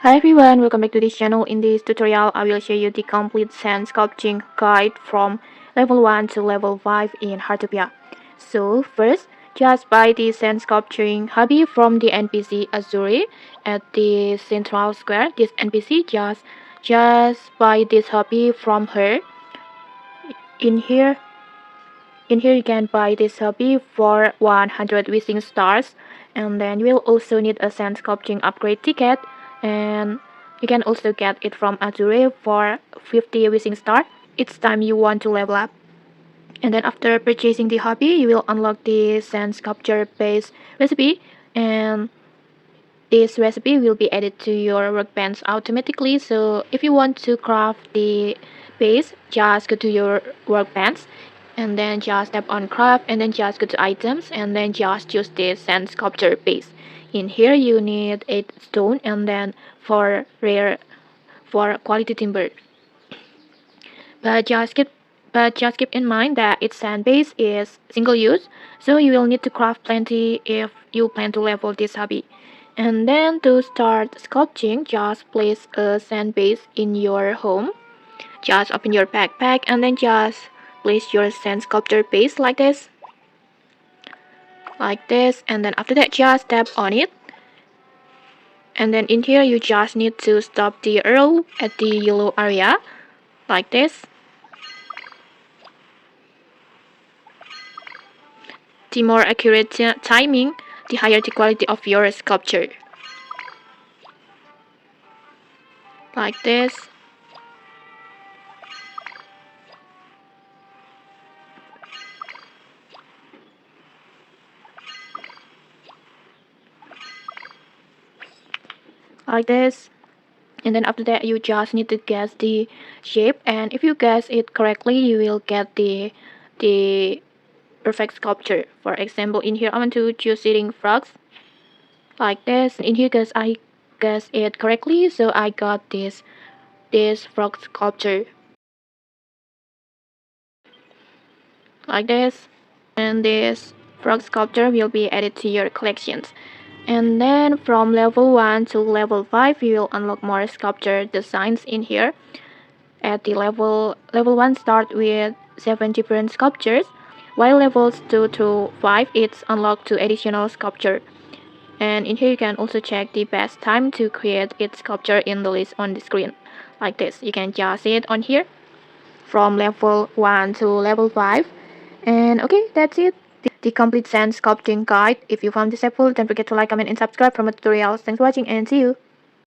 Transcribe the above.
Hi everyone, welcome back to this channel. In this tutorial, I will show you the complete sand sculpting guide from level 1 to level 5 in Heartopia. So first, just buy the sand sculpting hobby from the NPC Azure at the central square. This NPC just buy this hobby from her. In here, you can buy this hobby for 100 wishing stars, and then you will also need a sand sculpting upgrade ticket, and you can also get it from Azure for 50 wishing star each time you want to level up. And then after purchasing the hobby, you will unlock the sand sculpture base recipe, and this recipe will be added to your workbench automatically. So if you want to craft the base, just go to your workbench and then just tap on craft and then just go to items and then just choose this sand sculpture base. In here you need 8 stone and then 4 rare for quality timber. But just keep in mind that its sand base is single use, so you will need to craft plenty if you plan to level this hobby. And then to start sculpting, just place a sand base in your home. Just open your backpack and then just place your sand sculpture base like this. And then after that just tap on it. And then in here you just need to stop the arrow at the yellow area like this. The more accurate timing, the higher the quality of your sculpture. Like this. Like this. And then after that you just need to guess the shape, and if you guess it correctly you will get the perfect sculpture. For example, in here I want to choose sitting frogs like this. In here because I guessed it correctly, so I got this frog sculpture like this. And this frog sculpture will be added to your collections. And then from level 1 to level 5 you will unlock more sculpture designs in here. At the level 1 start with 7 different sculptures, while levels 2 to 5 it's unlocked 2 additional sculpture. And in here you can also check the best time to create its sculpture in the list on the screen. Like this, you can just see it on here from level 1 to level 5. And okay, that's it. The complete sand sculpting guide. If you found this helpful, don't forget to like, comment, and subscribe for more tutorials. Thanks for watching and see you.